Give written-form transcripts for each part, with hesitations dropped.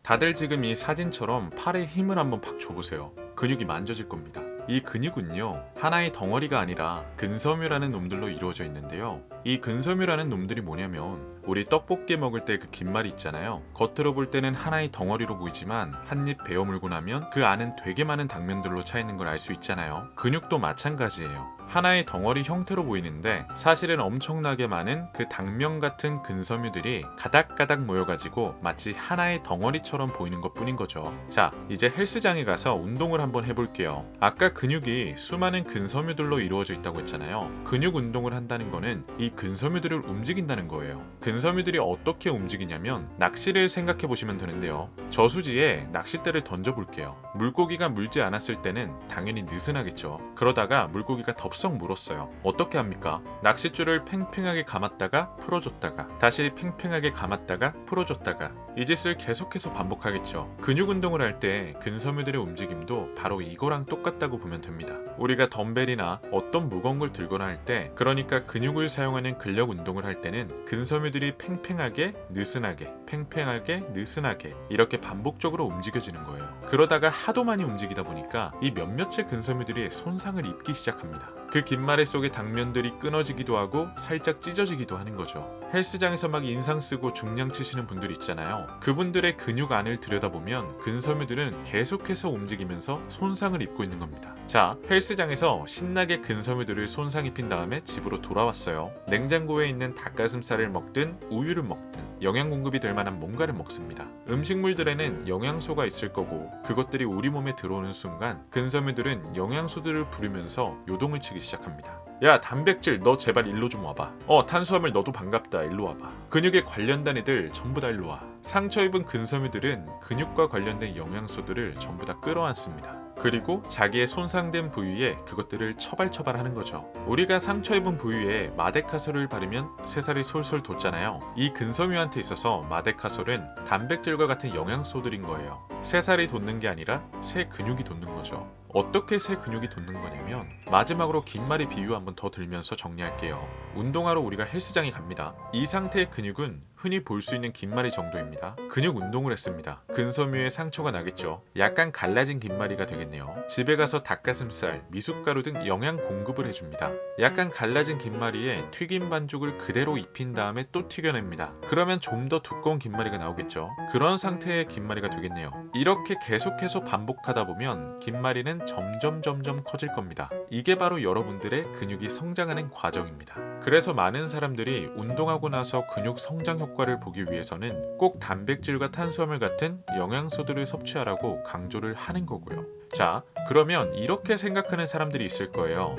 다들 지금 이 사진처럼 팔에 힘을 한번 팍 줘보세요. 근육이 만져질 겁니다. 이 근육은요, 하나의 덩어리가 아니라 근섬유라는 놈들로 이루어져 있는데요. 이 근섬유라는 놈들이 뭐냐면 우리 떡볶이 먹을 때 그 김말이 있잖아요. 겉으로 볼 때는 하나의 덩어리로 보이지만 한 입 베어 물고 나면 그 안은 되게 많은 당면들로 차 있는 걸 알 수 있잖아요. 근육도 마찬가지예요. 하나의 덩어리 형태로 보이는데 사실은 엄청나게 많은 그 당면 같은 근섬유들이 가닥가닥 모여가지고 마치 하나의 덩어리처럼 보이는 것 뿐인 거죠. 자, 이제 헬스장에 가서 운동을 한번 해볼게요. 아까 근육이 수많은 근섬유들로 이루어져 있다고 했잖아요. 근육 운동을 한다는 거는 이 근섬유들을 움직인다는 거예요. 근섬유들이 어떻게 움직이냐면 낚시를 생각해 보시면 되는데요. 저수지에 낚싯대를 던져볼게요. 물고기가 물지 않았을 때는 당연히 느슨하겠죠. 그러다가 물고기가 덥석 물었어요. 어떻게 합니까? 낚싯줄을 팽팽하게 감았다가 풀어줬다가 다시 팽팽하게 감았다가 풀어줬다가 이 짓을 계속해서 반복하겠죠. 근육 운동을 할 때 근섬유들의 움직임도 바로 이거랑 똑같다고 보면 됩니다. 우리가 덤벨이나 어떤 무거운 걸 들거나 할 때, 그러니까 근육을 사용하는 근력 운동을 할 때는 근섬유들이 팽팽하게 느슨하게 팽팽하게 느슨하게 이렇게 반복적으로 움직여지는 거예요. 그러다가 하도 많이 움직이다 보니까 이 몇몇의 근섬유들이 손상을 입기 시작합니다. 그 긴마레 속의 당면들이 끊어지기도 하고 살짝 찢어지기도 하는 거죠. 헬스장에서 막 인상 쓰고 중량 치시는 분들 있잖아요. 그분들의 근육 안을 들여다보면 근섬유들은 계속해서 움직이면서 손상을 입고 있는 겁니다. 자, 헬스장에서 신나게 근섬유들을 손상 입힌 다음에 집으로 돌아왔어요. 냉장고에 있는 닭가슴살을 먹든 우유를 먹든 영양 공급이 될 만한 뭔가를 먹습니다. 음식물들에는 영양소가 있을 거고 그것들이 우리 몸에 들어오는 순간 근섬유들은 영양소들을 부르면서 요동을 치기 시작합니다. 야, 단백질 너 제발 일로 좀 와봐. 탄수화물 너도 반갑다 일로 와봐. 근육에 관련된 애들 전부 다 일로 와. 상처 입은 근섬유들은 근육과 관련된 영양소들을 전부 다 끌어안습니다. 그리고 자기의 손상된 부위에 그것들을 처발처발하는 거죠. 우리가 상처 입은 부위에 마데카솔을 바르면 새살이 솔솔 돋잖아요. 이 근섬유한테 있어서 마데카솔은 단백질과 같은 영양소들인 거예요. 새살이 돋는 게 아니라 새 근육이 돋는 거죠. 어떻게 새 근육이 돋는 거냐면, 마지막으로 긴말이 비유 한번 더 들면서 정리할게요. 운동하러 우리가 헬스장에 갑니다. 이 상태의 근육은 흔히 볼 수 있는 긴마리 정도입니다. 근육 운동을 했습니다. 근섬유에 상처가 나겠죠. 약간 갈라진 긴마리가 되겠네요. 집에 가서 닭가슴살, 미숫가루 등 영양 공급을 해줍니다. 약간 갈라진 긴마리에 튀김 반죽을 그대로 입힌 다음에 또 튀겨냅니다. 그러면 좀 더 두꺼운 긴마리가 나오겠죠. 그런 상태의 긴마리가 되겠네요. 이렇게 계속해서 반복하다 보면 긴마리는 점점 커질 겁니다. 이게 바로 여러분들의 근육이 성장하는 과정입니다. 그래서 많은 사람들이 운동하고 나서 근육 성장 효과를 보기 위해서는 꼭 단백질과 탄수화물 같은 영양소들을 섭취하라고 강조를 하는 거고요. 자, 그러면 이렇게 생각하는 사람들이 있을 거예요.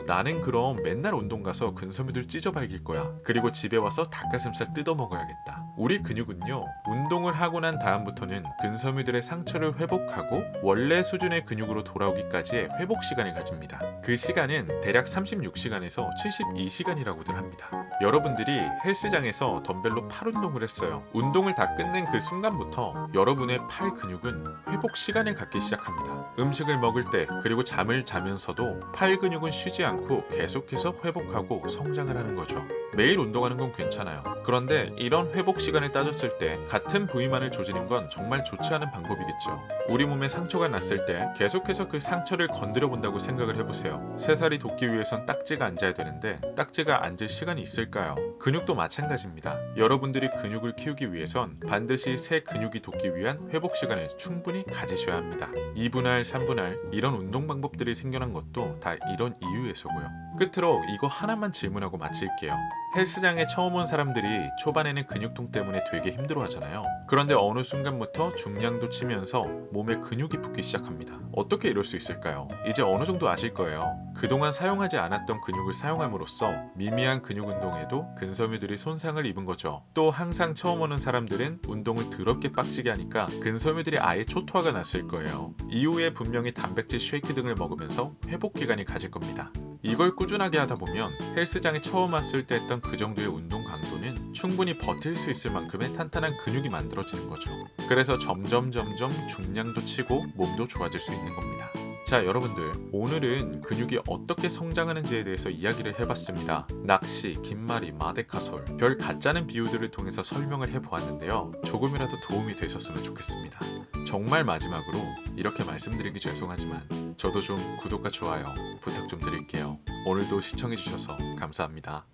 나는 그럼 맨날 운동 가서 근섬유들 찢어 발길 거야. 그리고 집에 와서 닭가슴살 뜯어 먹어야겠다. 우리 근육은요, 운동을 하고 난 다음부터는 근섬유들의 상처를 회복하고 원래 수준의 근육으로 돌아오기까지의 회복 시간을 가집니다. 그 시간은 대략 36시간에서 72시간이라고들 합니다. 여러분들이 헬스장에서 덤벨로 팔 운동을 했어요. 운동을 다 끝낸 그 순간부터 여러분의 팔 근육은 회복 시간을 갖기 시작합니다. 음식을 먹을 때 그리고 잠을 자면서도 팔 근육은 쉬지 않고 계속해서 회복하고 성장을 하는 거죠. 매일 운동하는 건 괜찮아요. 그런데 이런 회복 시간을 따졌을 때 같은 부위만을 조지는 건 정말 좋지 않은 방법이겠죠. 우리 몸에 상처가 났을 때 계속해서 그 상처를 건드려 본다고 생각을 해보세요. 새살이 돋기 위해선 딱지가 앉아야 되는데 딱지가 앉을 시간이 있을까요? 근육도 마찬가지입니다. 여러분들이 근육을 키우기 위해선 반드시 새 근육이 돋기 위한 회복 시간을 충분히 가지셔야 합니다. 2분할, 3분할 이런 운동 방법들이 생겨난 것도 다 이런 이유에서고요. 끝으로 이거 하나만 질문하고 마칠게요. 헬스장에 처음 온 사람들이 초반에는 근육통 때문에 되게 힘들어하잖아요. 그런데 어느 순간부터 중량도 치면서 몸에 근육이 붙기 시작합니다. 어떻게 이럴 수 있을까요? 이제 어느 정도 아실 거예요. 그동안 사용하지 않았던 근육을 사용함으로써 미미한 근육 운동에도 근섬유들이 손상을 입은 거죠. 또 항상 처음 오는 사람들은 운동을 더럽게 빡시게 하니까 근섬유들이 아예 초토화가 났을 거예요. 이후에 분명히 단백질 쉐이크 등을 먹으면서 회복 기간이 가질 겁니다. 이걸 꾸준하게 하다 보면 헬스장에 처음 왔을 때 했던 그 정도의 운동 강도는 충분히 버틸 수 있을 만큼의 탄탄한 근육이 만들어지는 거죠. 그래서 점점 중량도 치고 몸도 좋아질 수 있는 겁니다. 자, 여러분들, 오늘은 근육이 어떻게 성장하는지에 대해서 이야기를 해봤습니다. 낚시, 긴말이, 마데카솔, 별 가짜는 비유들을 통해서 설명을 해보았는데요. 조금이라도 도움이 되셨으면 좋겠습니다. 정말 마지막으로 이렇게 말씀드리기 죄송하지만 저도 좀 구독과 좋아요 부탁 좀 드릴게요. 오늘도 시청해주셔서 감사합니다.